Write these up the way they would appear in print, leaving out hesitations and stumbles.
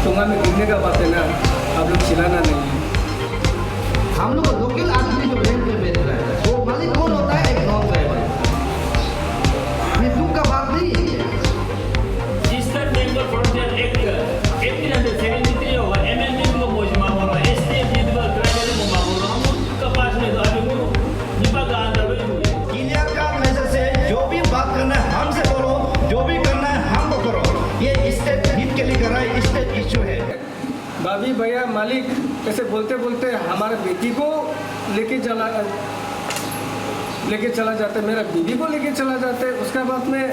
कुआं में गिरने का बात है ना, आप लोग चिल्लाना नहीं है। हम लोग लोकल आदमी जो रेंट पे बेच रहा है वो मालिक कौन होता है? एक नॉन ड्राइवर। ये दुख का बात नहीं है क्या? Eastern Bengal Frontier Act 1873 होगा, amendment को मौजूदा होगा, STF जितने ट्राइबल को मांगो, हम उसका पास में तो अभी वो निपा का अंदर भी हुए। क्लियर का मैसेज है, जो भी बात करना है हमसे बोलो, जो भी करना है हमको करो। ये स्टेट हित के लिए कर रहा है, स्टेट इशू है। भाभी भैया मालिक ऐसे बोलते बोलते हमारे बेटी को लेके चला जाते, मेरा बीवी को लेके चला जाते, उसके बाद में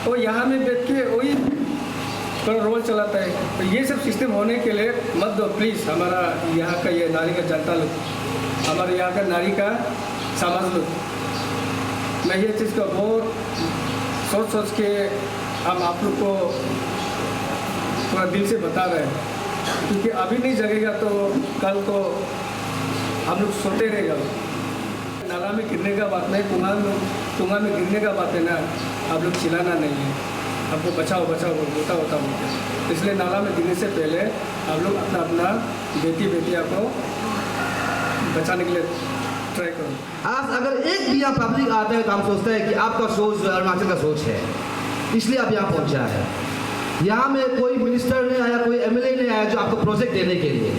वो यहाँ में बैठ के वही थोड़ा रोल चलाता है। तो ये सब सिस्टम होने के लिए मत दो प्लीज़। हमारा यहाँ का ये नारी का जनता लोग, हमारे यहाँ का नारी का समाज लोग, मैं ये चीज़ को बहुत सोच सोच के हम आप लोग को थोड़ा दिल से बता रहे हैं, क्योंकि अभी नहीं जगेगा तो कल को हम लोग सोते रहेगा। नाला में गिरने का बात नहीं, कुआं में गिरने का बात है ना, आप लोग चिल्लाना नहीं है। आपको बचाओ बचाओ होता बोलते, इसलिए नाला में गिरने से पहले आप लोग अपना बेटियाँ को बचाने के लिए ट्राई करो। आज अगर एक भी यहाँ पब्लिक आता है तो हम सोचते हैं कि आपका सोच अरुणाचल का सोच है, इसलिए आप यहाँ पहुँचा है। यहाँ में कोई मिनिस्टर नहीं आया, कोई एमएलए नहीं आया जो आपको प्रोजेक्ट देने के लिए,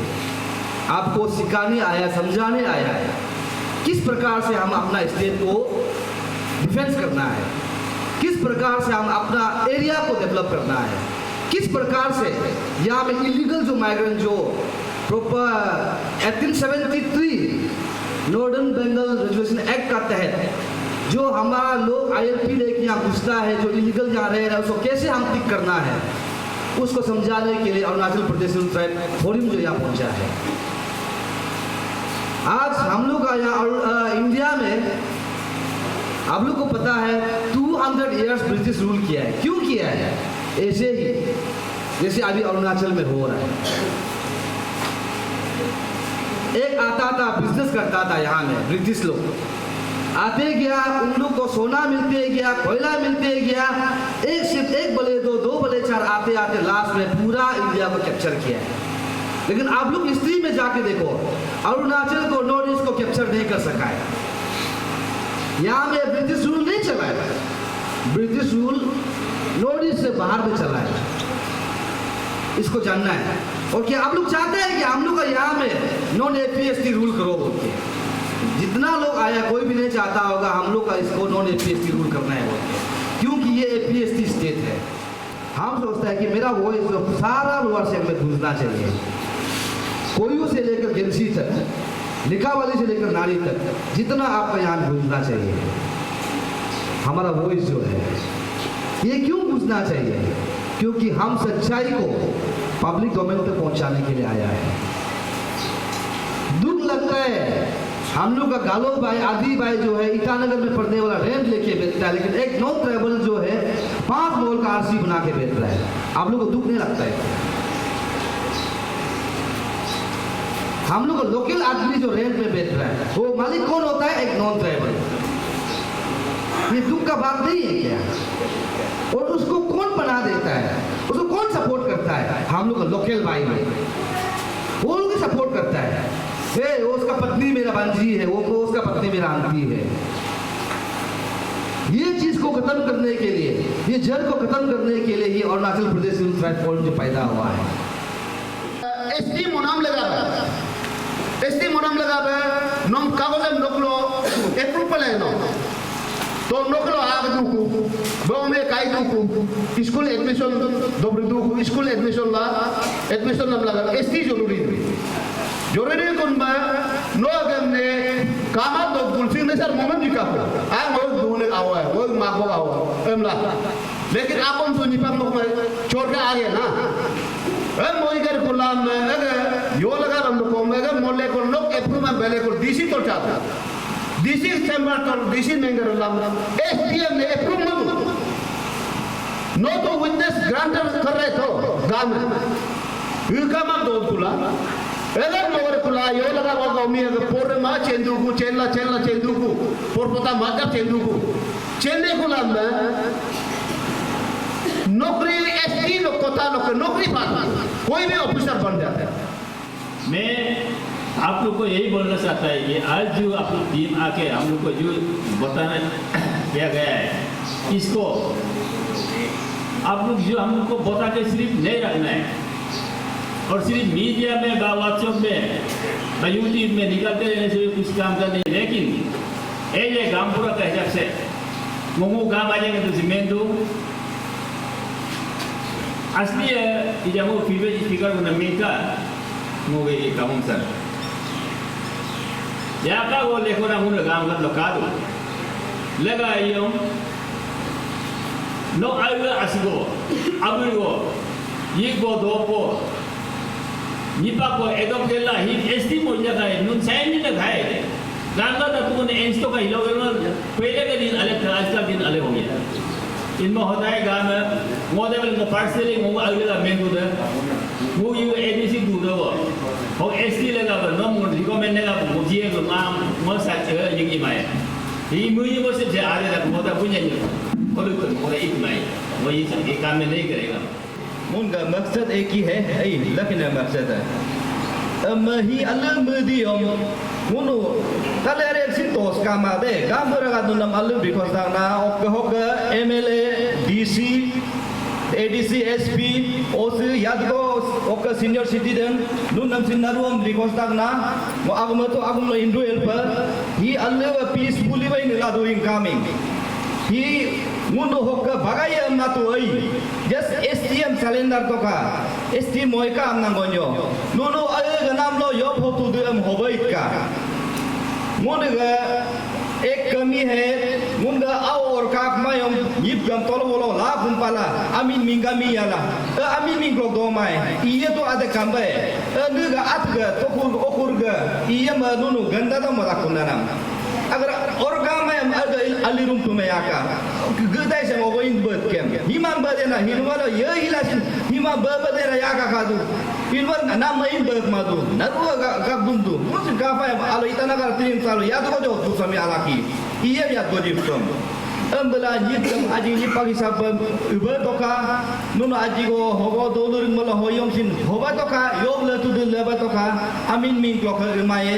आपको सिखाने आया, समझाने आया है किस प्रकार से हम अपना स्टेट को डिफेंस करना है, किस प्रकार से हम अपना एरिया को डेवलप करना है, किस प्रकार से यहाँ में इलीगल जो माइग्रेंट जो proper 1873 northern Bengal regulation act का तहत जो हमारा लोग ILP लेके यहाँ घुसता है, जो इलीगल यहाँ रह रहा है, उसको कैसे हम टिक करना है, उसको समझाने के लिए अरुणाचल प्रदेश ट्राइब फोरम जो यहाँ पहुँचा है। आज हम लोग का यहाँ इंडिया में आप लोग को पता है 200 इयर्स ब्रिटिश रूल किया है। क्यों किया है? ऐसे ही जैसे अभी अरुणाचल में हो रहा है। एक आता था, बिजनेस करता था यहाँ में, ब्रिटिश लोग आते गया, उन लोग को सोना मिलते गया, कोयला मिलते गया, एक सिर्फ एक बले दो बले चार आते आते लास्ट में पूरा इंडिया को कैप्चर किया है। लेकिन आप लोग हिस्ट्री में जाके देखो, अरुणाचल को नॉर्थ ईस्ट को कैप्चर नहीं कर सका है। यहाँ में ब्रिटिश रूल नहीं चला है, ब्रिटिश रूल नॉर्थ ईस्ट से बाहर में चला है, इसको जानना है। और क्या आप लोग चाहते हैं कि हम लोग का यहाँ में नॉन APST रूल करो बोल के? जितना लोग आया कोई भी नहीं चाहता होगा हम लोग का इसको नॉन APST रूल करना है बोल के, क्योंकि ये APST स्टेट है। हम सोचते हैं कि मेरा वॉइस जो सारा लोअर सेक्टर में घुसना चाहिए, कोयू से लेकर गेंसी तक, लिखावाली से लेकर नारी तक, जितना आपका यहाँ घुसना चाहिए। हमारा वॉइस जो है ये क्यों घुसना चाहिए? क्योंकि हम सच्चाई को पब्लिक डोमेन तक पहुंचाने के लिए आया है। दुख लगता है हम लोग का गालो भाई, आदि भाई जो है ईटानगर में पढ़ने वाला रेंट लेके बेचता है, लेकिन एक नॉन ट्राइबल जो है 5 मोल का RC बना के बेच रहा है। आप लोग को दुख नहीं लगता है? हम लोग लोकल आदमी जो रेंट में बेच रहा है वो मालिक कौन होता है? एक नॉन ट्राइबल। ये दुख का बात नहीं है क्या? और उसको कौन बना देता है? उसको कौन सपोर्ट करता है? हम लोग लोकल भाई में वो लोग सपोर्ट करता है। वो उसका पत्नी मेरा भांजी है, वो उसका पत्नी मेरा आंटी है। ये चीज को खत्म करने के लिए, ये जड़ को खत्म करने के लिए ये अरुणाचल प्रदेश ट्राइब फोरम जो पैदा हुआ है। ST मोनाम लगा नम कागज नकलो एप्रूवल है नो तो नोकलो आग दुकु बौमे काई दुकु स्कूल एडमिशन दोब्र दुकु स्कूल एडमिशन नाम लगा एसटी जरूरी कुनबा नो अगमने कामा दो पुलसिंग ने सर मोमेंट दिखा आ वो दूने आवा वो मागो आवा एमला लेकिन आपन तो निपक नो छोड़ के आ गए ना मोई कर गुलाम में अगर यो लगा हम लोग को मगर मोले को लोग अप्रूव में पहले को डीसी तो चाहता डीसी चैम्बर तो डीसी नहीं कर लाम एसडीएम ने अप्रूव मत नो तो विटनेस ग्रांटर कर रहे तो गांव में इनका मत दो कुला अगर मोरे कुला यो लगा वो गाँव अगर पोर माँ चेंदू को चेला चेंदू को पोर पोता माता चेंदू को चेन्नई कुला में नौकरी एसटी लोग कोता लोग नौकरी पाता कोई भी ऑफिसर बन जाता है। मैं आप लोग को यही बोलना चाहता है कि आज जो आप लोग टीम आके हम लोग को जो बताना दिया गया है इसको आप लोग जो हम लोग को बता के सिर्फ नहीं रखना है और सिर्फ मीडिया में व्हाट्सएप में यूट्यूब में निकलते रहने से कुछ काम करने लेकिन ये गाँव पूरा का हिसाब से मोमो गाँव आ जाएंगे तो जिम्मेदार दो asli ijamu fibe speaker guna minta moge kaum sar ya ka go le kona guna gam kan lokado lega yom no alga asgo abugo yigo dopo nipa ko edok dela hi esti mo jaga nun sain ni lagaye ganga da tu ne ensto ka ilo pele ke din ale आज का दिन ale ho gaya इनमें होता है गाँव में मोदे वाले parcel एक मोगा अगले का मेन दूध है वो ये एडमिशन दूध है वो और एसटी लगा पर नॉन मुझे को मैंने का मुझे को नाम मसाज है ये की माय ये मुझे वो से आगे तक मोदा पुण्य नहीं बोलो तो मोदा एक माय वो ये सब एक काम में नहीं करेगा उनका मकसद एक ही है लेकिन मकसद है ही अलग मदियम मुनु कल अरे सिंटोस कामा दे काम बरगा दुनम अलग बिकोसाना okay MLA DC ADC SP ओस यादगो ओके सीनियर सिटीजन नुनम सिनारुम बिकोसाना वो आगमतो आगमनो इंडो हेल्प ही अलग पीसफुली वे निला डूइंग कमिंग ही मुनु होके बगाया मातु आई जस्ट एसटीएम कैलेंडर तो का एसटी मोय का amna gonyo नुनु अलग नाम लो यो फोटो देम होबैत का मुनगा एक कमी है मुनगा और काक मायम यिप गम तोलो बोलो ला कुंपाला अमीन मिंगा मियाला अमीन मिंग दो माय इये तो आदे कांबे नगा आतगा तोकुर ओकुरगा इये म नुनु गंदा तो मरा कुनाना अगर और काम में अलिरुम तो में आका गदाय से वो इन बद के हिमान बदेना हिनवाला ये हिलासिन हिमा बदेना याका कादू हिनवाल ना मइन बद मादू नरुवा का बुंदू मुझे काफा आलो इतना कर तीन साल याद को जो तू समय आला की ये याद को जिप्तम अम्बला जिप्तम आजी नि पाकी सब उबे तोका नुन आजी को होगो दोलुरिन मला होयम सिन होबा तोका योबले तु लेबा तोका आमिन मिन क्लॉक माये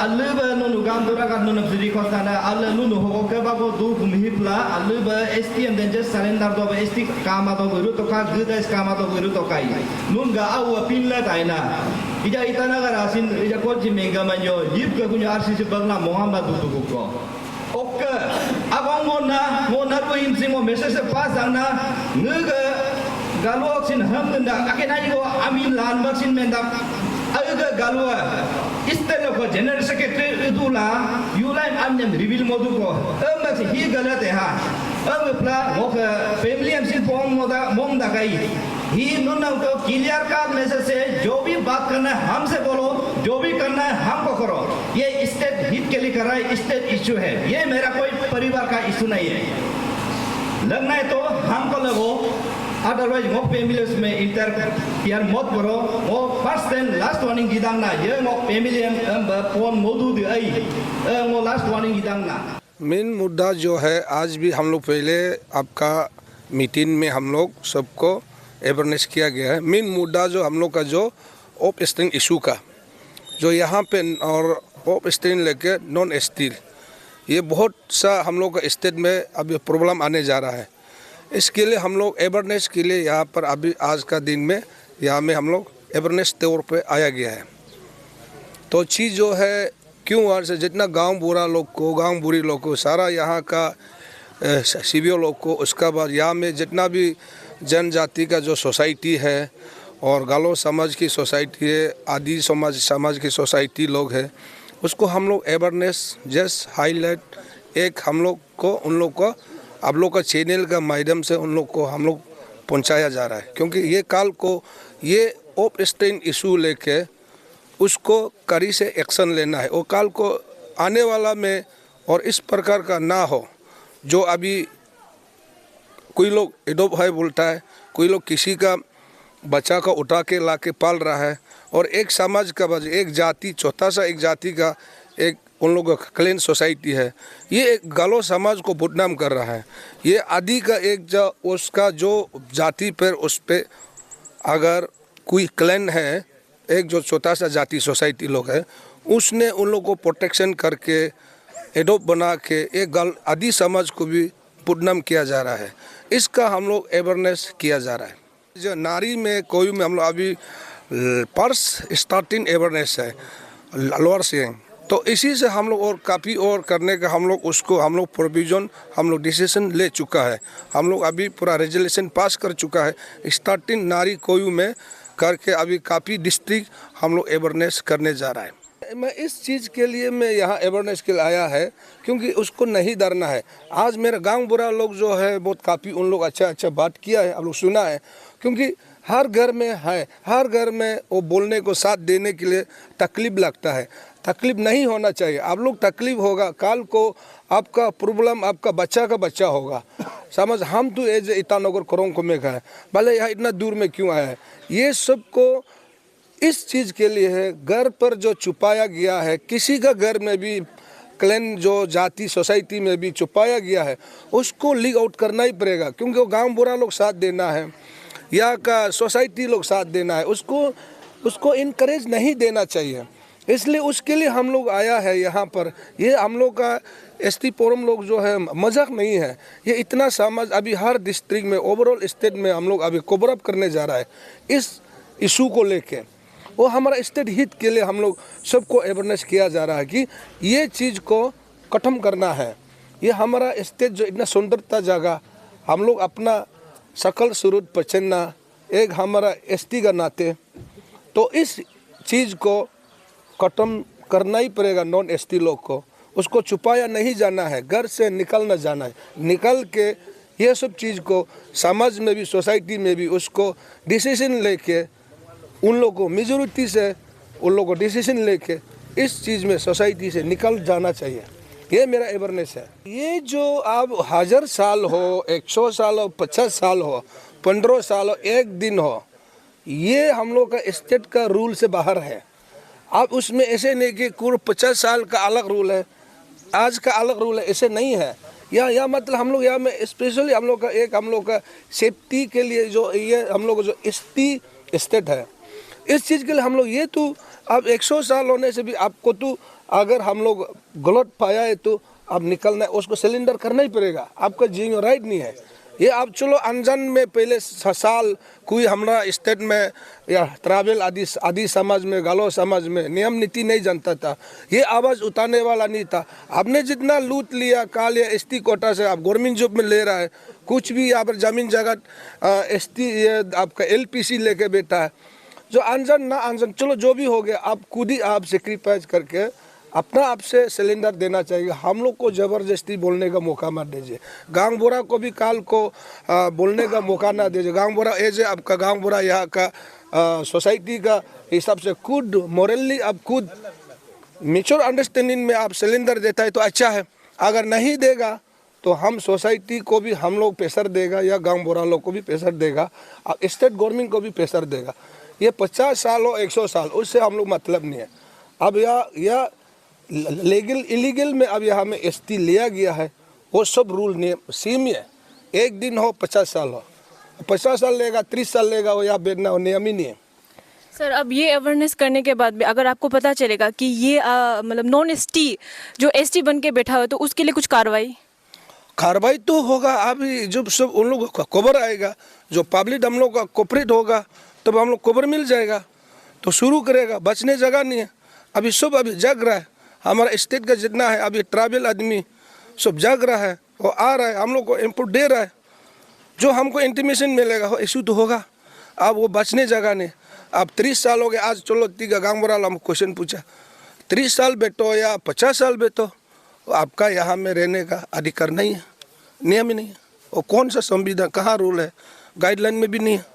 अल्लबा नुनु गाम दुरा का नुनु बिदि खस्ताना अल्ल नुनु होगो के बागो दु कुमहिप्ला अल्लबा एसटीएम देंजे सरेंडर दो एसटी कामा दो गुरु तोका गदाइस कामा दो गुरु तोकाई नुन गा आव पिनला ताइना इजा इतना का रासिन इजा कोची मेगा manyo yip के कुछ आरसीसी बगला मोहम्मद दुदु को ओके अब मोना को इनसे मो मैसेज से पास आना नगा गालुआ सिन हम नंदा आके नाई को अमीन लान बक्सिन में दा अगर गालुआ इस तरह को जनरल सेक्रेटरी दूला यूलाइन आमने रिवील मोदु को बक्स ही गलत है हां अब प्ला वो फैमिली एमसी फॉर्म मोदा मोम दा गई ही नुना को क्लियर का मैसेज से जो भी बात करना है हमसे बोलो जो भी करना है हमको करो ये स्टेट हित के लिए कर रहा है स्टेट इशू है ये मेरा कोई परिवार का इशू नहीं है लगना है तो हमको लगो अदरवाइज वो फैमिलीज में इंटरफियर मत करो वो फर्स्ट एंड लास्ट वार्निंग दिदांगना ये वो फैमिली फोन मोदू दे आई वो लास्ट वार्निंग दिदांगना मेन मुद्दा जो है आज भी हम लोग पहले आपका मीटिंग में हम लोग सबको अवेयरनेस किया गया है। मेन मुद्दा जो हम लोग का जो ऑफ स्टेटिंग इशू का जो यहाँ पे और ऑफ स्टेटिंग लेके नॉन स्टील ये बहुत सा हम लोग का स्टेट में अभी प्रॉब्लम आने जा रहा है। इसके लिए हम लोग अवेयरनेस के लिए यहाँ पर अभी आज का दिन में यहाँ में हम लोग अवेयरनेस तौर पे आया गया है। तो चीज़ जो है क्यों वार्ड से जितना गांव बुरा लोग को, गांव बुरी लोग को, सारा यहाँ का सीबीओ लोग को, उसका बाद यहाँ में जितना भी जनजाति का जो सोसाइटी है और गालो समाज की सोसाइटी है, आदि समाज की सोसाइटी लोग है, उसको हम लोग अवेयरनेस जस्ट हाईलाइट एक हम लोग को, उन लोग को आप लोग का चैनल का माध्यम से उन लोग को हम लोग पहुंचाया जा रहा है। क्योंकि ये काल को ये ऑफ स्टेन इशू लेके उसको कड़ी से एक्शन लेना है। वो काल को आने वाला में और इस प्रकार का ना हो जो अभी कोई लोग एडोप है बोलता है, कोई लोग किसी का बच्चा का उठा के ला के पाल रहा है और एक समाज का बज एक जाति, छोटा सा एक जाति का एक उन लोगों का क्लीन सोसाइटी है, ये एक गालो समाज को बदनाम कर रहा है। ये आदि का एक जो उसका जो जाति पर उस पर अगर कोई क्लैन है, एक जो छोटा सा जाति सोसाइटी लोग है, उसने उन लोगों को प्रोटेक्शन करके एडोप बना के एक आदि समाज को भी बदनाम किया जा रहा है। इसका हम लोग अवेयरनेस किया जा रहा है। जो नारी में कोई में हम लोग अभी पर्स स्टार्टिंग अवेयरनेस है लोअर सियांग, तो इसी से हम लोग और काफ़ी और करने का हम लोग उसको हम लोग प्रोविज़न हम लोग डिसीजन ले चुका है। हम लोग अभी पूरा रेजोल्यूशन पास कर चुका है स्टार्टिंग नारी कोयू में करके अभी काफ़ी डिस्ट्रिक्ट हम लोग अवेयरनेस करने जा रहा है। मैं इस चीज़ के लिए मैं यहाँ अवेयरनेस के लिए आया है क्योंकि उसको नहीं डरना है। आज मेरा गांव बुरा लोग जो है बहुत काफ़ी उन लोग अच्छा बात किया है, आप लोग सुना है, क्योंकि हर घर में है, हर घर में वो बोलने को साथ देने के लिए तकलीफ लगता है। तकलीफ नहीं होना चाहिए। आप लोग तकलीफ होगा, काल को आपका प्रॉब्लम आपका बच्चा का बच्चा होगा। समझ हम तो एज ईटानगर कोरोंग को में है, भले यहाँ इतना दूर में क्यों आया है। ये सब को इस चीज़ के लिए है, घर पर जो छुपाया गया है, किसी का घर में भी क्लैन जो जाति सोसाइटी में भी छुपाया गया है, उसको लीक आउट करना ही पड़ेगा। क्योंकि वो गांव बुरा लोग साथ देना है, यहाँ का सोसाइटी लोग साथ देना है, उसको इनकरेज नहीं देना चाहिए। इसलिए उसके लिए हम लोग आया है यहाँ पर। ये हम लोग का एसटी फोरम लोग जो है मजाक नहीं है, ये इतना समाज अभी हर डिस्ट्रिक्ट में ओवरऑल स्टेट में हम लोग अभी कवर अप करने जा रहा है इस इशू को लेके। वो हमारा स्टेट हित के लिए हम लोग सबको अवेयरनेस किया जा रहा है कि ये चीज़ को खत्म करना है। ये हमारा स्टेट जो इतना सुंदरता जगह हम लोग अपना सकल सूरत पहचानना एक हमारा एसटी का नाते, तो इस चीज़ को खत्म करना ही पड़ेगा। नॉन एसटी लोग को उसको छुपाया नहीं जाना है, घर से निकलना जाना है, निकल के ये सब चीज़ को समाज में भी सोसाइटी में भी उसको डिसीजन लेके उन लोगों को मेजोरिटी से उन लोगों को डिसीजन लेके इस चीज़ में सोसाइटी से निकल जाना चाहिए। ये मेरा अवेयरनेस है। ये जो अब 1000 साल हो, 100 साल हो, 50 साल हो, 15 साल हो, एक दिन हो, ये हम लोग का स्टेट का रूल से बाहर है। अब उसमें ऐसे नहीं कि पूरे 50 साल का अलग रूल है, आज का अलग रूल है, ऐसे नहीं है। या मतलब हम लोग यहाँ में स्पेशली हम लोग का सेफ्टी के लिए जो ये हम लोग जो एसटी स्टेट है, इस चीज़ के लिए हम लोग ये तो अब 100 साल होने से भी आपको तो अगर हम लोग गलत पाया है तो अब निकलना है, उसको सिलेंडर करना ही पड़ेगा। आपका जीने राइट नहीं है। ये आप चलो अनजान में पहले साल कोई हमारा स्टेट में या ट्रैवल आदि समाज में गालो समाज में नियम नीति नहीं जानता था, ये आवाज़ उठाने वाला नहीं था। आपने जितना लूट लिया काल या एसटी कोटा से आप गवर्नमेंट जॉब में ले रहा है, कुछ भी यहाँ पर ज़मीन जगह एसटी आपका एलपीसी लेके बैठा है। जो अनजान ना अनजान चलो जो भी हो गया, आप खुद ही आप सेक्रीफाइस करके अपना आप से सिलेंडर देना चाहिए। हम लोग को ज़बरदस्ती बोलने का मौका मत दीजिए। गांव बुरा को भी काल को बोलने का मौका ना दीजिए। गांव बुरा एज आपका गांव बुरा यहाँ का सोसाइटी का हिसाब से खुद मॉरली आप खुद मेच्योर अंडरस्टैंडिंग में आप सिलेंडर देता है तो अच्छा है। अगर नहीं देगा तो हम सोसाइटी को भी हम लोग प्रेशर देगा या गांव बुरा लोग को भी प्रेशर देगा, स्टेट गवर्नमेंट को भी प्रेशर देगा। ये 50 साल हो 100 साल उससे हम लोग मतलब नहीं है। अब या लीगल इलीगल में अब यहाँ में एसटी लिया गया है, वो सब रूल नियम सेम ही है। एक दिन हो 50 साल हो, 50 साल लेगा 30 साल लेगा, वो यहाँ बैठना नियम ही नहीं है। सर अब ये अवेयरनेस करने के बाद भी अगर आपको पता चलेगा कि ये मतलब नॉन एसटी जो एसटी बन के बैठा हो तो उसके लिए कुछ कार्रवाई तो होगा। अभी जब सब उन लोगों का कवर आएगा, जो पब्लिक हम लोग का कोऑपरेट होगा तब हम लोग कवर मिल जाएगा तो शुरू करेगा। बचने जगह नहीं है। अभी सब अभी जग रहा है। हमारा स्टेट का जितना है अभी ट्राइबल आदमी सब जाग रहा है, वो आ रहा है, हम लोग को इनपुट दे रहा है, जो हमको इंटीमेशन मिलेगा वो इशू तो होगा। अब वो बचने जगह नहीं। अब 30 साल हो गए, आज चलो तीगा गांगबरा हम क्वेश्चन पूछा, 30 साल बैठो या 50 साल बैठो, आपका यहाँ में रहने का अधिकार नहीं है, नियम ही नहीं है। और कौन सा संविधान, कहाँ रूल है, गाइडलाइन में भी नहीं है।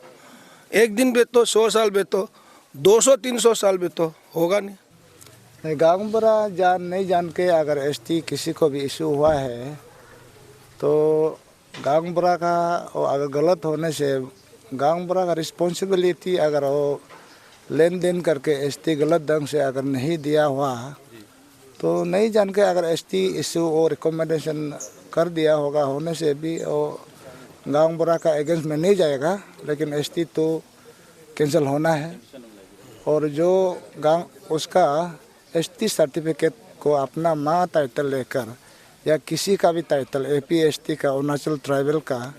एक दिन बैठो, 100 साल बैठो, 200-300 साल बैठो, होगा नहीं। गांगबरा नहीं जान के अगर एसटी किसी को भी इशू हुआ है तो गांगबरा का अगर गलत होने से गांगबरा का रिस्पॉन्सिबिलिटी, अगर वो लेन देन करके एसटी गलत ढंग से अगर नहीं दिया हुआ तो नहीं जान के अगर एसटी इशू और रिकमेंडेशन कर दिया होगा होने से भी वो गांगबरा का अगेंस्ट में नहीं जाएगा, लेकिन एसटी तो कैंसिल होना है। और जो उसका एसटी सर्टिफिकेट को अपना माँ टाइटल लेकर या किसी का भी टाइटल, एपी एसटी का, अरुणाचल ट्राइबल का,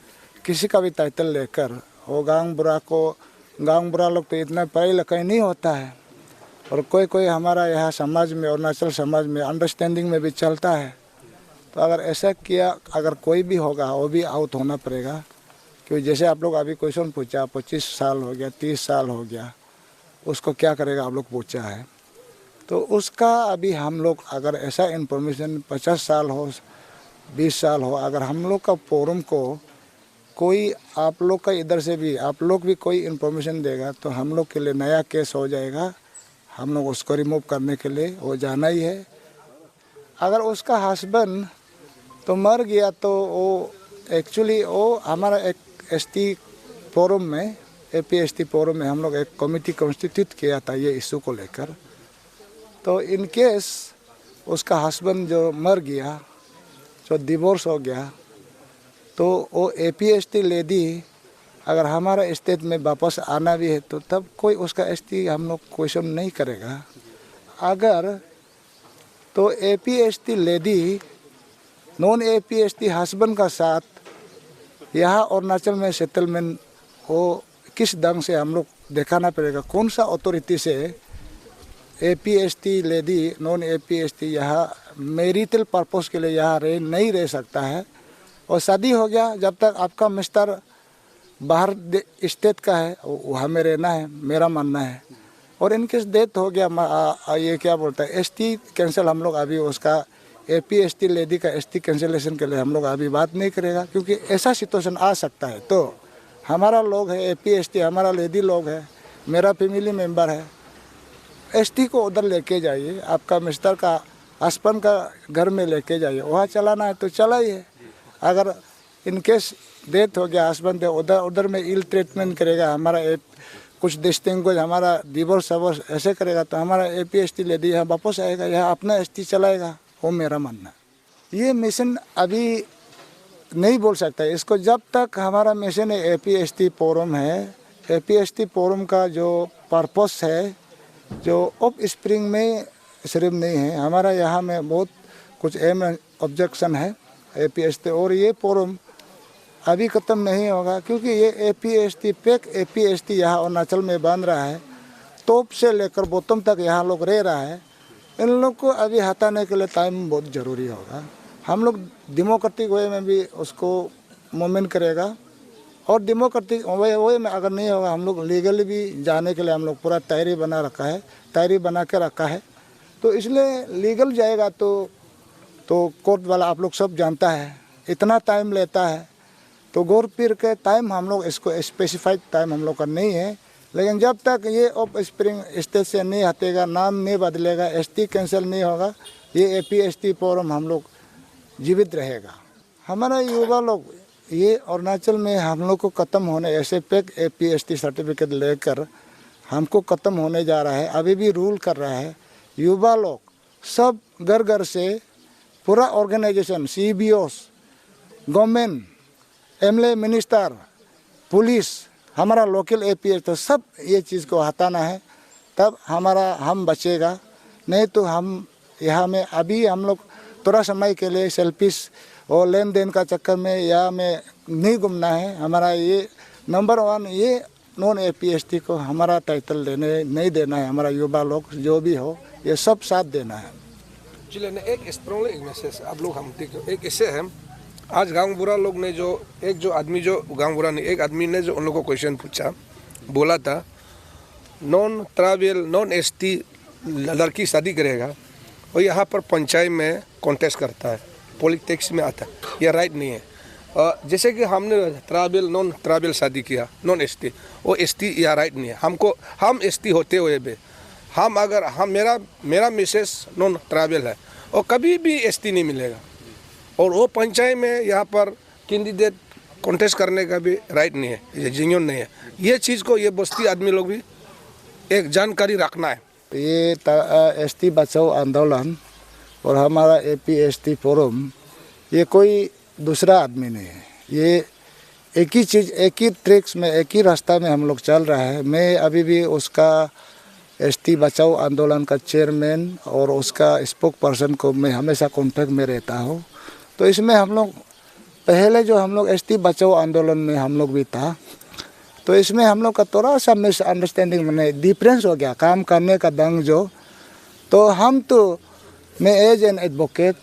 किसी का भी टाइटल लेकर वो गांगबरा लोग तो इतना पढ़ाई लिखाई नहीं होता है। और कोई हमारा यहाँ समाज में, अरुणाचल समाज में अंडरस्टैंडिंग में भी चलता है। तो अगर ऐसा किया, अगर कोई भी होगा वो भी आउट होना पड़ेगा। क्योंकि जैसे आप लोग अभी क्वेश्चन पूछा, 25 साल हो गया, 30 साल हो गया, उसको क्या करेगा आप लोग पूछा है, तो उसका अभी हम लोग अगर ऐसा इन्फॉर्मेशन 50 साल हो, 20 साल हो, अगर हम लोग का फोरम को कोई आप लोग का इधर से भी आप लोग भी कोई इन्फॉर्मेशन देगा तो हम लोग के लिए नया केस हो जाएगा। हम लोग उसको रिमूव करने के लिए वो जाना ही है। अगर उसका हस्बैंड तो मर गया तो वो एक्चुअली वो हमारा एक एसटी फोरम में, एपीएसटी फोरम में हम लोग एक कमेटी कॉन्स्टिट्यूट किया था ये इशू को लेकर। तो इन केस उसका हस्बैंड जो मर गया, जो डिवोर्स हो गया, तो वो एपीएसटी लेडी अगर हमारा स्टेट में वापस आना भी है तो तब कोई उसका एसटी हम लोग क्वेश्चन नहीं करेगा। अगर तो APST lady non APST husband का साथ यहाँ अरुणाचल में सेटलमेंट हो किस ढंग से हम लोग दिखाना पड़ेगा, कौन सा अथॉरिटी से एपीएसटी लेडी नॉन एपीएसटी यहाँ मैरिटल पर्पस के लिए यहाँ नहीं रह सकता है। और शादी हो गया, जब तक आपका मिस्टर बाहर स्टेट का है वहाँ में रहना है, मेरा मानना है। और इनकेस डेथ हो गया, ये क्या बोलता है, एसटी कैंसिल हम लोग अभी उसका एपीएसटी लेडी का एसटी कैंसिलेशन के लिए हम लोग अभी बात नहीं करेगा, क्योंकि ऐसा सिचुएशन आ सकता है। तो हमारा लोग है एपीएसटी, हमारा लेडी लोग है, मेरा फैमिली मेंबर है, एसटी को उधर लेके जाइए, आपका मिस्टर का हस्बैंड का घर में लेके जाइए, वहाँ चलाना है तो चलाइए। अगर इनकेस डेथ हो गया हस्बैंड, उधर में इल ट्रीटमेंट करेगा, हमारा कुछ डिस्टिंग्विश, हमारा डिवोर्स सवोर्स ऐसे करेगा तो हमारा एपीएसटी लेडी यहाँ वापस आएगा, यहाँ अपना एसटी चलाएगा, वो मेरा मानना है। ये मिशन अभी नहीं बोल सकता है इसको, जब तक हमारा मिशन है एपीएसटी फोरम है। एपीएसटी फोरम का जो पर्पस है, जो ऑफ स्प्रिंग में सिर्फ नहीं है, हमारा यहाँ में बहुत कुछ एम ऑब्जेक्शन है एपीएसटी। और ये फोरम अभी ख़त्म नहीं होगा, क्योंकि ये एपीएसटी पैक एपीएसटी यहाँ अरुणाचल में बन रहा है, टॉप से लेकर बॉटम तक यहाँ लोग रह रहा है। इन लोग को अभी हटाने के लिए टाइम बहुत ज़रूरी होगा। हम लोग डेमोक्रेटिक वे में भी उसको मूवमेंट करेगा, और डेमोक्रेटिक वे में अगर नहीं होगा, हम लोग लीगली भी जाने के लिए हम लोग पूरा तैयारी बना के रखा है। तो इसलिए लीगल जाएगा तो कोर्ट वाला आप लोग सब जानता है इतना टाइम लेता है। तो गौर पीर के टाइम हम लोग इसको स्पेसिफाइड टाइम हम लोग का नहीं है, लेकिन जब तक ये ऑफ स्प्रिंग स्टेट से नहीं हटेगा, नाम नहीं बदलेगा, एसटी कैंसिल नहीं होगा, ये एपीएसटी फोरम हम लोग जीवित रहेगा। हमारा युवा लोग ये अरुणाचल में हम लोग को ख़त्म होने, ऐसे पैक एपीएसटी सर्टिफिकेट लेकर हमको ख़त्म होने जा रहा है, अभी भी रूल कर रहा है। युवा लोग सब घर घर से पूरा organisation, CBOs, government, MLA, minister, police, हमारा लोकल एपीएस, तो सब ये चीज़ को हटाना है, तब हम बचेगा। नहीं तो हम यहाँ में अभी हम लोग थोड़ा समय के लिए सेल्फिश और लेन देन का चक्कर में यहाँ में नहीं घूमना है। हमारा ये नंबर 1 ये नॉन एपीएसटी को हमारा टाइटल नहीं देना है। हमारा युवा लोग जो भी हो ये सब साथ देना है। चलिए ना, एक स्ट्रॉन्ग एक मैसेज आप लोग हम देखो, एक ऐसे है आज गांव बुरा लोग ने जो आदमी जो गांव बुरा ने एक आदमी ने जो उन लोगों को क्वेश्चन पूछा, बोला था नॉन ट्राइबल नॉन एसटी लड़की शादी करेगा और यहाँ पर पंचायत में कॉन्टेस्ट करता है, पॉलिटिक्स में आता है, यह राइट नहीं है। जैसे कि हमने ट्राइबल नॉन ट्राइबल शादी किया नॉन एसटी, वो एसटी यह राइट नहीं है। हम एसटी होते हुए भी हम मेरा मिसेस नॉन ट्राइबल है और कभी भी एसटी नहीं मिलेगा और वो पंचायत में यहाँ पर कैंडिडेट कॉन्टेस्ट करने का भी राइट नहीं है, ये जेन्युइन नहीं है। ये चीज़ को ये बस्ती आदमी लोग भी एक जानकारी रखना है। ये एसटी बचाओ आंदोलन और हमारा APST फोरम ये कोई दूसरा आदमी नहीं है, ये एक ही चीज़ एक ही ट्रैक्स में एक ही रास्ता में हम लोग चल रहा है। मैं अभी भी उसका ST बचाओ आंदोलन का चेयरमैन और उसका स्पोक पर्सन को मैं हमेशा कॉन्टेक्ट में रहता हूँ। तो इसमें हम लोग पहले जो हम लोग ST बचाओ आंदोलन में हम लोग भी था, तो इसमें हम लोग का थोड़ा सा मिसअंडरस्टैंडिंग मैंने डिफरेंस हो गया काम करने का ढंग जो। तो मैं एज एन एडवोकेट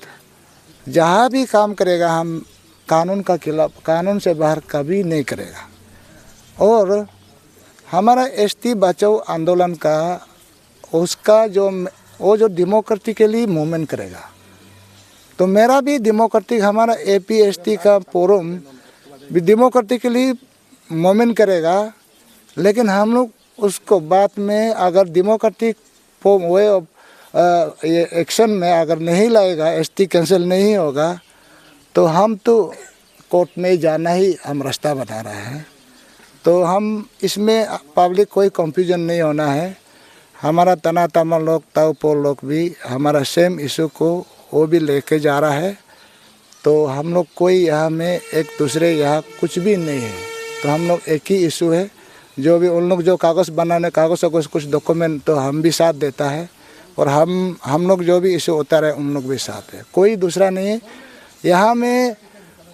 जहाँ भी काम करेगा हम कानून का खिलाफ कानून से बाहर कभी नहीं करेगा और हमारा ST बचाओ आंदोलन का उसका वो जो डेमोक्रेटिकली मूवमेंट करेगा, तो मेरा भी डेमोक्रेटिक हमारा APST का फोरम भी डेमोक्रेटिकली मूवमेंट करेगा। लेकिन हम लोग उसको बाद में अगर डेमोक्रेटिक वे ऑफ ये एक्शन में अगर नहीं लाएगा, ST कैंसिल नहीं होगा, तो हम तो कोर्ट में जाना ही हम रास्ता बता रहे हैं। तो हम इसमें पब्लिक कोई कंफ्यूजन नहीं होना है। हमारा तना तमा लोग ताऊपो लोग भी हमारा सेम इशू को वो भी लेके जा रहा है। तो हम लोग कोई यहाँ में एक दूसरे यहाँ कुछ भी नहीं है, तो हम लोग एक ही इशू है। जो भी उन लोग जो कागज़ बनाने कागज़ कुछ डॉक्यूमेंट तो हम भी साथ देता है और हम लोग जो भी इशू होता रहे उन लोग भी साथ है, कोई दूसरा नहीं है। यहाँ में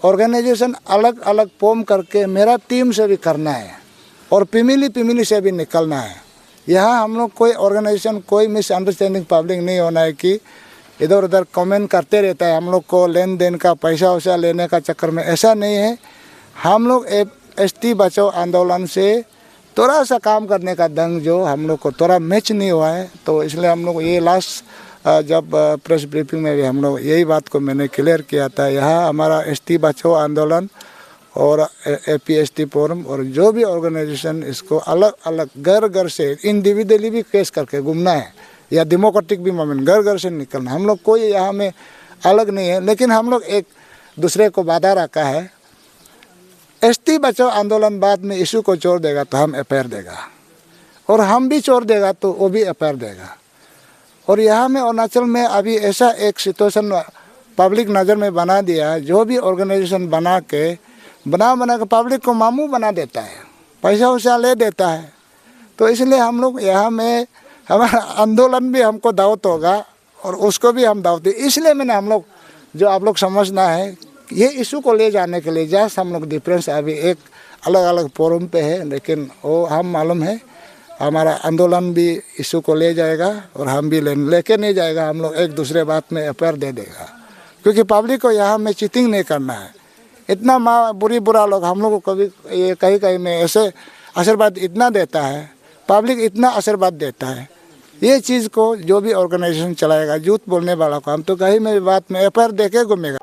ऑर्गेनाइजेशन अलग अलग फॉर्म करके मेरा टीम से भी करना है और पिमिली से भी निकलना है। यहाँ हम लोग कोई ऑर्गेनाइजेशन कोई मिसअंडरस्टैंडिंग पब्लिक नहीं होना है कि इधर उधर कमेंट करते रहता है हम लोग को लेन देन का पैसा वैसा लेने का चक्कर में, ऐसा नहीं है। हम लोग ST बचाओ आंदोलन से थोड़ा सा काम करने का ढंग जो हम लोग को थोड़ा मैच नहीं हुआ है, तो इसलिए हम लोग ये लास्ट जब प्रेस ब्रीफिंग में भी हम लोग यही बात को मैंने क्लियर किया था। यहाँ हमारा ST बचाओ आंदोलन और APST फोरम और जो भी ऑर्गेनाइजेशन इसको अलग अलग घर से इंडिविजुअली भी केस करके घूमना है या डेमोक्रेटिक भी मूवमेंट घर से निकलना। हम लोग कोई यहाँ में अलग नहीं है, लेकिन हम लोग एक दूसरे को वादा रखा है। ST बचाओ आंदोलन बाद में इशू को छोड़ देगा तो हम FIR देगा और हम भी छोड़ देगा तो वो भी FIR देगा। और यहाँ में अरुणाचल में अभी ऐसा एक सिचुएशन पब्लिक नज़र में बना दिया, जो भी ऑर्गेनाइजेशन बना के पब्लिक को मामू बना देता है, पैसा वैसा ले देता है। तो इसलिए हम लोग यहाँ में हमारा आंदोलन भी हमको दावत होगा और उसको भी हम दावत। इसलिए मैंने हम लोग जो आप लोग समझना है ये इशू को ले जाने के लिए जस्ट हम लोग डिफरेंस अभी एक अलग अलग फोरम पे है, लेकिन वो हम मालूम है हमारा आंदोलन भी इशू को ले जाएगा और हम भी लेके नहीं जाएगा। हम लोग एक दूसरे बात में FIR दे देगा, क्योंकि पब्लिक को यहाँ में चीटिंग नहीं करना है। इतना बुरा लोग हम लोग को कभी ये कहीं में ऐसे आशीर्वाद इतना देता है, पब्लिक इतना आशीर्वाद देता है। ये चीज़ को जो भी ऑर्गेनाइजेशन चलाएगा झूठ बोलने वाला को हम तो कहीं में बात में FIR दे के घूमेगा।